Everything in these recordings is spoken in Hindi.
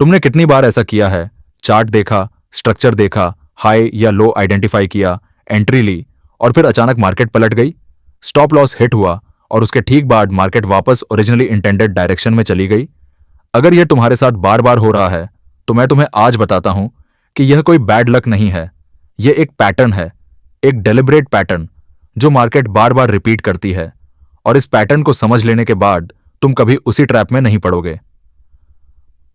तुमने कितनी बार ऐसा किया है? चार्ट देखा, स्ट्रक्चर देखा, हाई या लो आइडेंटिफाई किया, एंट्री ली और फिर अचानक मार्केट पलट गई, स्टॉप लॉस हिट हुआ और उसके ठीक बाद मार्केट वापस ओरिजिनली इंटेंडेड डायरेक्शन में चली गई। अगर यह तुम्हारे साथ बार बार हो रहा है तो मैं तुम्हें आज बताता हूं कि यह कोई बैड लक नहीं है। यह एक पैटर्न है, एक डेलिब्रेट पैटर्न जो मार्केट बार बार रिपीट करती है, और इस पैटर्न को समझ लेने के बाद तुम कभी उसी ट्रैप में नहीं पड़ोगे।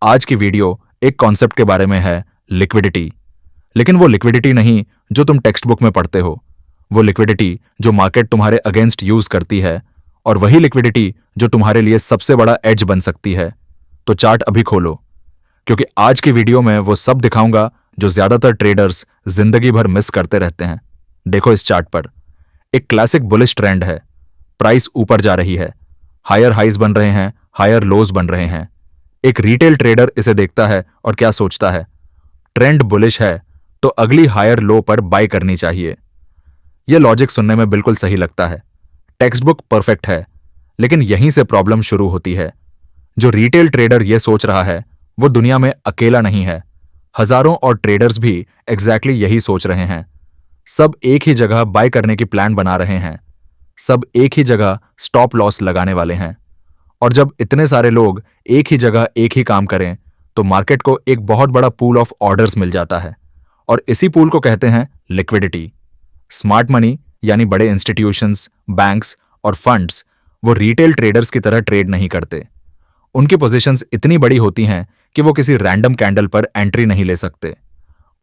आज की वीडियो एक कॉन्सेप्ट के बारे में है, लिक्विडिटी। लेकिन वो लिक्विडिटी नहीं जो तुम टेक्स्ट बुक में पढ़ते हो, वो लिक्विडिटी जो मार्केट तुम्हारे अगेंस्ट यूज करती है, और वही लिक्विडिटी जो तुम्हारे लिए सबसे बड़ा एज बन सकती है। तो चार्ट अभी खोलो, क्योंकि आज की वीडियो में वो सब दिखाऊंगा जो ज्यादातर ट्रेडर्स जिंदगी भर मिस करते रहते हैं। देखो इस चार्ट पर एक क्लासिक बुलिश ट्रेंड है। प्राइस ऊपर जा रही है, हायर हाइज बन रहे हैं, हायर लोज बन रहे हैं। एक रिटेल ट्रेडर इसे देखता है और क्या सोचता है? ट्रेंड बुलिश है तो अगली हायर लो पर बाय करनी चाहिए। यह लॉजिक सुनने में बिल्कुल सही लगता है, टेक्स्ट बुक परफेक्ट है। लेकिन यहीं से प्रॉब्लम शुरू होती है। जो रिटेल ट्रेडर यह सोच रहा है वो दुनिया में अकेला नहीं है। हजारों और ट्रेडर्स भी एग्जैक्टली यही सोच रहे हैं। सब एक ही जगह बाय करने की प्लान बना रहे हैं, सब एक ही जगह स्टॉप लॉस लगाने वाले हैं। और जब इतने सारे लोग एक ही जगह एक ही काम करें तो मार्केट को एक बहुत बड़ा पूल ऑफ ऑर्डर्स मिल जाता है, और इसी पूल को कहते हैं लिक्विडिटी। स्मार्ट मनी यानी बड़े इंस्टीट्यूशंस, बैंक्स और फंड्स वो रिटेल ट्रेडर्स की तरह ट्रेड नहीं करते। उनकी पोजीशंस इतनी बड़ी होती हैं कि वो किसी रैंडम कैंडल पर एंट्री नहीं ले सकते।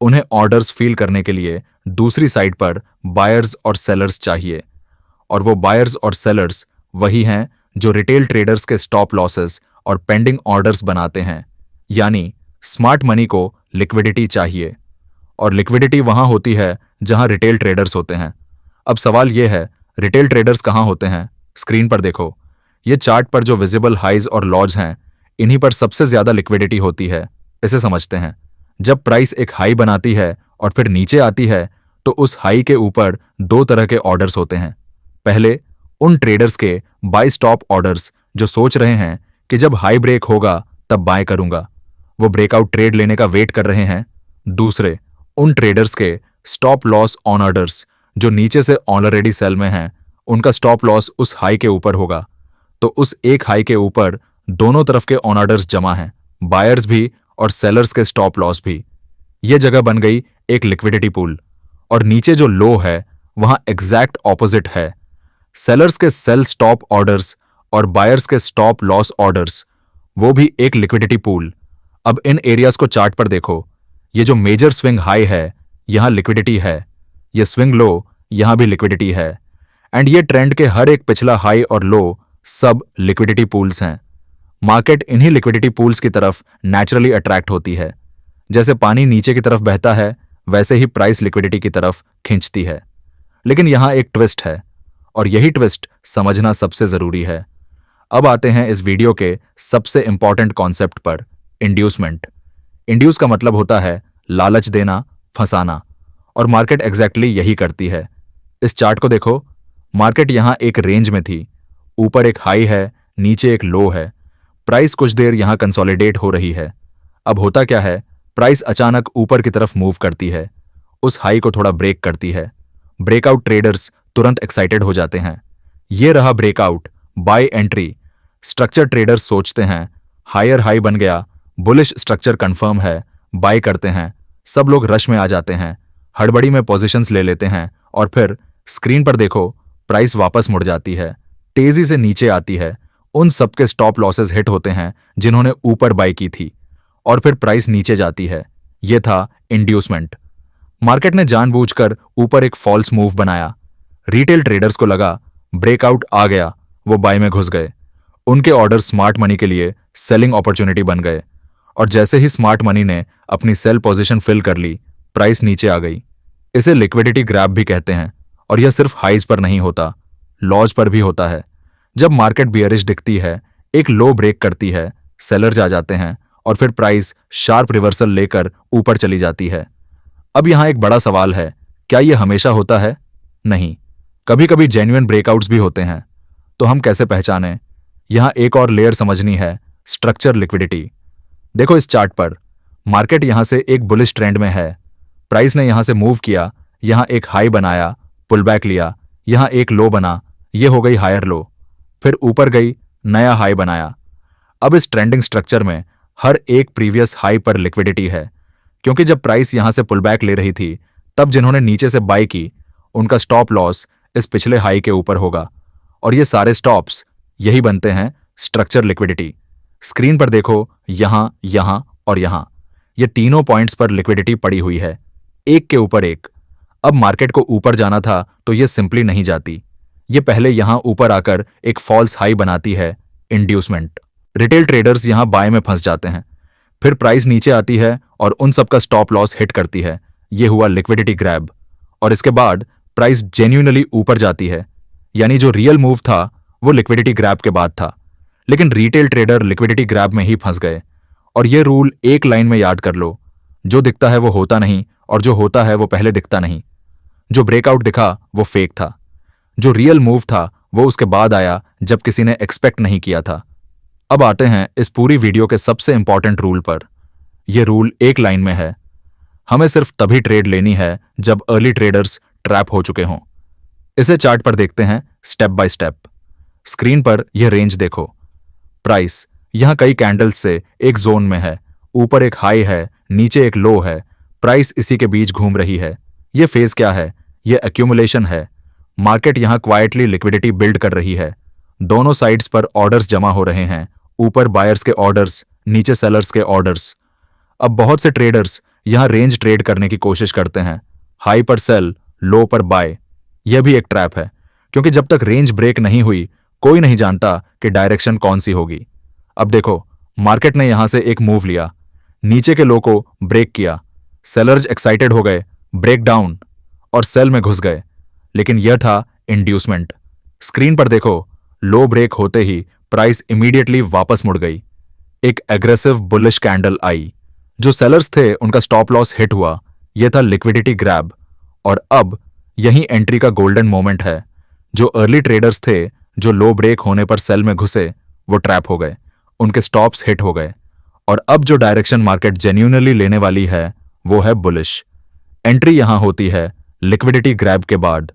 उन्हें ऑर्डर्स फील करने के लिए दूसरी साइड पर बायर्स और सेलर्स चाहिए, और वो बायर्स और सेलर्स वही हैं जो रिटेल ट्रेडर्स के स्टॉप लॉसेस और पेंडिंग ऑर्डर्स बनाते हैं। यानी स्मार्ट मनी को लिक्विडिटी चाहिए, और लिक्विडिटी वहां होती है जहां रिटेल ट्रेडर्स होते हैं। अब सवाल यह है, रिटेल ट्रेडर्स कहां होते हैं? स्क्रीन पर देखो, ये चार्ट पर जो विजिबल हाइज और लॉज हैं, इन्हीं पर सबसे ज्यादा लिक्विडिटी होती है। इसे समझते हैं। जब प्राइस एक हाई बनाती है और फिर नीचे आती है तो उस हाई के ऊपर दो तरह के ऑर्डर्स होते हैं। पहले उन ट्रेडर्स के बाय स्टॉप ऑर्डर्स जो सोच रहे हैं कि जब हाई ब्रेक होगा तब बाय करूंगा, वो ब्रेकआउट ट्रेड लेने का वेट कर रहे हैं। दूसरे उन ट्रेडर्स के स्टॉप लॉस ऑन ऑर्डर्स जो नीचे से ऑलरेडी सेल में हैं, उनका स्टॉप लॉस उस हाई के ऊपर होगा। तो उस एक हाई के ऊपर दोनों तरफ के ऑन ऑर्डर्स जमा हैं, बायर्स भी और सेलर्स के स्टॉप लॉस भी। यह जगह बन गई एक लिक्विडिटी पूल। और नीचे जो लो है वहां एग्जैक्ट ऑपोजिट है। सेलर्स के सेल स्टॉप ऑर्डर्स और बायर्स के स्टॉप लॉस ऑर्डर्स, वो भी एक लिक्विडिटी पूल। अब इन एरियाज को चार्ट पर देखो। ये जो मेजर स्विंग हाई है यहां लिक्विडिटी है, ये स्विंग लो यहां भी लिक्विडिटी है, एंड ये ट्रेंड के हर एक पिछला हाई और लो सब लिक्विडिटी पूल्स हैं। मार्केट इन्हीं लिक्विडिटी पूल्स की तरफ नेचुरली अट्रैक्ट होती है। जैसे पानी नीचे की तरफ बहता है वैसे ही प्राइस लिक्विडिटी की तरफ खींचती है। लेकिन यहां एक ट्विस्ट है, और यही ट्विस्ट समझना सबसे जरूरी है। अब आते हैं इस वीडियो के सबसे इंपॉर्टेंट कॉन्सेप्ट पर, इंड्यूसमेंट। इंड्यूस का मतलब होता है लालच देना, फंसाना, और मार्केट एग्जैक्टली यही करती है। इस चार्ट को देखो, मार्केट यहां एक रेंज में थी, ऊपर एक हाई है, नीचे एक लो है। प्राइस कुछ देर यहां कंसोलिडेट हो रही है। अब होता क्या है, प्राइस अचानक ऊपर की तरफ मूव करती है, उस हाई को थोड़ा ब्रेक करती है। ब्रेकआउट ट्रेडर्स तुरंत एक्साइटेड हो जाते हैं, ये रहा breakout, buy entry. Structure traders सोचते हैं हायर हाई बन गया, बुलिश स्ट्रक्चर कंफर्म है, बाय करते हैं। सब लोग रश में आ जाते हैं, हड़बड़ी में पोजीशंस ले लेते हैं, और फिर स्क्रीन पर देखो, प्राइस वापस मुड़ जाती है, तेजी से नीचे आती है। उन सबके स्टॉप लॉसेस हिट होते हैं जिन्होंने ऊपर बाय की थी, और फिर प्राइस नीचे जाती है। यह था इंड्यूसमेंट। मार्केट ने जानबूझकर ऊपर एक फॉल्स मूव बनाया। रिटेल ट्रेडर्स को लगा ब्रेकआउट आ गया, वो बाय में घुस गए। उनके ऑर्डर स्मार्ट मनी के लिए सेलिंग अपॉर्चुनिटी बन गए, और जैसे ही स्मार्ट मनी ने अपनी सेल पोजीशन फिल कर ली, प्राइस नीचे आ गई। इसे लिक्विडिटी ग्रैब भी कहते हैं, और यह सिर्फ हाइज पर नहीं होता, लॉज पर भी होता है। जब मार्केट बियरिश दिखती है, एक लो ब्रेक करती है, सेलर्स आ जाते हैं, और फिर प्राइस शार्प रिवर्सल लेकर ऊपर चली जाती है। अब यहां एक बड़ा सवाल है, क्या यह हमेशा होता है? नहीं, कभी कभी जेन्युइन ब्रेकआउट्स भी होते हैं। तो हम कैसे पहचानें? यहां एक और लेयर समझनी है, स्ट्रक्चर लिक्विडिटी। देखो इस चार्ट पर मार्केट यहां से एक बुलिश ट्रेंड में है। प्राइस ने यहां से मूव किया, यहां एक हाई बनाया, पुल बैक लिया, यहां एक लो बना, ये हो गई हायर लो, फिर ऊपर गई, नया हाई बनाया। अब इस ट्रेंडिंग स्ट्रक्चर में हर एक प्रीवियस हाई पर लिक्विडिटी है, क्योंकि जब प्राइस यहां से पुल बैक ले रही थी तब जिन्होंने नीचे से बाई की उनका स्टॉप लॉस इस पिछले हाई के ऊपर होगा, और ये सारे स्टॉप्स यही बनते हैं स्ट्रक्चर लिक्विडिटी। स्क्रीन पर देखो, यहां, यहां और यहां ये तीनों पॉइंट्स पर लिक्विडिटी पड़ी हुई है, एक के ऊपर एक। अब मार्केट को ऊपर जाना था तो ये सिंपली नहीं जाती, ये पहले यहां ऊपर आकर एक फॉल्स हाई बनाती है, इंड्यूसमेंट। रिटेल ट्रेडर्स यहां बाय में फंस जाते हैं, फिर प्राइस नीचे आती है और उन सबका स्टॉप लॉस हिट करती है, ये हुआ लिक्विडिटी ग्रैब। और इसके बाद प्राइस जेन्युइनली ऊपर जाती है, यानी जो रियल मूव था वो लिक्विडिटी ग्रैब के बाद था। लेकिन रिटेल ट्रेडर लिक्विडिटी ग्रैब में ही फंस गए। और ये रूल एक लाइन में याद कर लो, जो दिखता है वो होता नहीं, और जो होता है वो पहले दिखता नहीं। जो ब्रेकआउट दिखा वो फेक था, जो रियल मूव था वो उसके बाद आया जब किसी ने एक्सपेक्ट नहीं किया था। अब आते हैं इस पूरी वीडियो के सबसे इंपॉर्टेंट रूल पर। यह रूल एक लाइन में है, हमें सिर्फ तभी ट्रेड लेनी है जब अर्ली ट्रेडर्स ट्रैप हो चुके हों। इसे चार्ट पर देखते हैं स्टेप बाय स्टेप। स्क्रीन पर यह रेंज देखो, प्राइस यहां कई कैंडल्स से एक जोन में है, ऊपर एक हाई है, नीचे एक लो है, प्राइस इसी के बीच घूम रही है। यह फेज क्या है? यह एक्यूमुलेशन है। मार्केट यहां क्वाइटली लिक्विडिटी बिल्ड कर रही है, दोनों साइड्स पर ऑर्डर्स जमा हो रहे हैं, ऊपर बायर्स के ऑर्डर्स, नीचे सेलर्स के ऑर्डर्स। अब बहुत से ट्रेडर्स यहां रेंज ट्रेड करने की कोशिश करते हैं, हाई पर सेल, लो पर बाय। यह भी एक ट्रैप है, क्योंकि जब तक रेंज ब्रेक नहीं हुई कोई नहीं जानता कि डायरेक्शन कौन सी होगी। अब देखो, मार्केट ने यहां से एक मूव लिया, नीचे के लो को ब्रेक किया, सेलर्स एक्साइटेड हो गए, ब्रेक डाउन और सेल में घुस गए, लेकिन यह था इंड्यूसमेंट। स्क्रीन पर देखो, लो ब्रेक होते ही प्राइस इमीडिएटली वापस मुड़ गई, एक एग्रेसिव बुलिश कैंडल आई। जो सेलर्स थे उनका स्टॉप लॉस हिट हुआ, यह था लिक्विडिटी ग्रैब। और अब यही एंट्री का गोल्डन मोमेंट है। जो अर्ली ट्रेडर्स थे जो लो ब्रेक होने पर सेल में घुसे वो ट्रैप हो गए, उनके स्टॉप्स हिट हो गए। और अब जो डायरेक्शन मार्केट जेन्युइनली लेने वाली है वो है बुलिश। एंट्री यहां होती है लिक्विडिटी ग्रैब के बाद,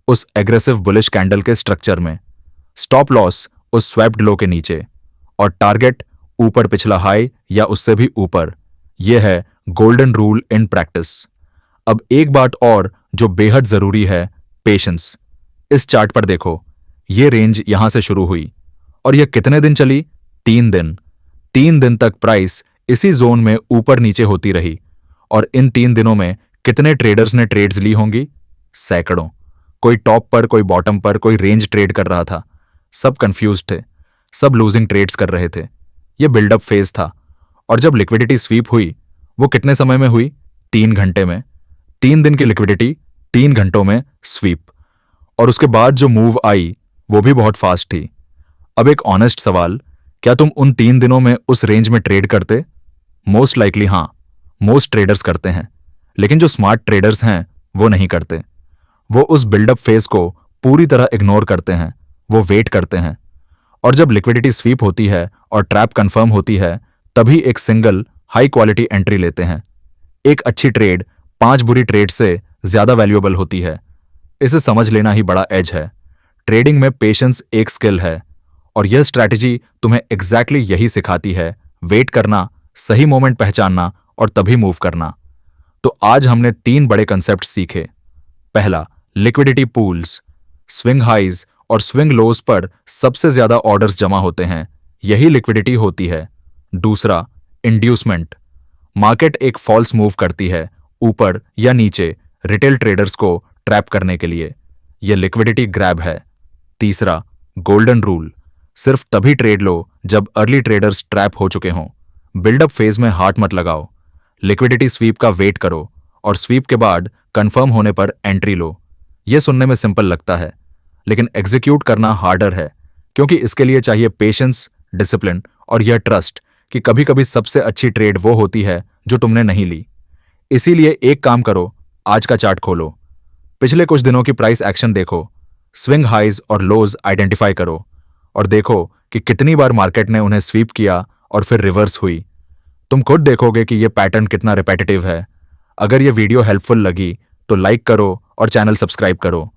उस एग्रेसिव बुलिश कैंडल के स्ट्रक्चर में। स्टॉप लॉस उस स्वैप्ड लो के नीचे, और टारगेट ऊपर पिछला हाई या उससे भी ऊपर। यह है गोल्डन रूल इन प्रैक्टिस। अब एक बात और जो बेहद जरूरी है, पेशेंस। इस चार्ट पर देखो, यह रेंज यहां से शुरू हुई और यह कितने दिन चली? 3 दिन। 3 दिन तक प्राइस इसी जोन में ऊपर नीचे होती रही। और इन 3 दिनों में कितने ट्रेडर्स ने ट्रेड्स ली होंगी? सैकड़ों। कोई टॉप पर, कोई बॉटम पर, कोई रेंज ट्रेड कर रहा था। सब कंफ्यूज थे, सब लूजिंग ट्रेड्स कर रहे थे। यह बिल्डअप फेज था। और जब लिक्विडिटी स्वीप हुई वो कितने समय में हुई? 3 घंटे में। 3 दिन की लिक्विडिटी 3 घंटों में स्वीप। और उसके बाद जो मूव आई वो भी बहुत फास्ट थी। अब एक ऑनेस्ट सवाल, क्या तुम उन 3 दिनों में उस रेंज में ट्रेड करते? मोस्ट लाइकली हाँ, मोस्ट ट्रेडर्स करते हैं। लेकिन जो स्मार्ट ट्रेडर्स हैं वो नहीं करते। वो उस बिल्डअप फेज को पूरी तरह इग्नोर करते हैं, वो वेट करते हैं। और जब लिक्विडिटी स्वीप होती है और ट्रैप कंफर्म होती है तभी एक सिंगल हाई क्वालिटी एंट्री लेते हैं। एक अच्छी ट्रेड 5 बुरी ट्रेड से ज्यादा वैल्यूएबल होती है। इसे समझ लेना ही बड़ा एज है। ट्रेडिंग में पेशेंस एक स्किल है, और यह स्ट्रैटेजी तुम्हें एग्जैक्टली यही सिखाती है, वेट करना, सही मोमेंट पहचानना और तभी मूव करना। तो आज हमने 3 बड़े कंसेप्ट सीखे। पहला, लिक्विडिटी पूल्स। स्विंग हाइज और स्विंग लोज पर सबसे ज्यादा ऑर्डर्स जमा होते हैं, यही लिक्विडिटी होती है। दूसरा, इंड्यूसमेंट। मार्केट एक फॉल्स मूव करती है ऊपर या नीचे रिटेल ट्रेडर्स को ट्रैप करने के लिए, यह लिक्विडिटी ग्रैब है। तीसरा, गोल्डन रूल। सिर्फ तभी ट्रेड लो जब अर्ली ट्रेडर्स ट्रैप हो चुके हों। बिल्डअप फेज में हाथ मत लगाओ, लिक्विडिटी स्वीप का वेट करो और स्वीप के बाद कंफर्म होने पर एंट्री लो। यह सुनने में सिंपल लगता है, लेकिन एग्जीक्यूट करना हार्डर है, क्योंकि इसके लिए चाहिए पेशेंस, डिसिप्लिन और यह ट्रस्ट कि कभी कभी सबसे अच्छी ट्रेड वो होती है जो तुमने नहीं ली। इसीलिए एक काम करो, आज का चार्ट खोलो, पिछले कुछ दिनों की प्राइस एक्शन देखो, स्विंग हाइज और लोज आइडेंटिफाई करो और देखो कि कितनी बार मार्केट ने उन्हें स्वीप किया और फिर रिवर्स हुई। तुम खुद देखोगे कि ये पैटर्न कितना रिपीटेटिव है। अगर ये वीडियो हेल्पफुल लगी तो लाइक करो और चैनल सब्सक्राइब करो।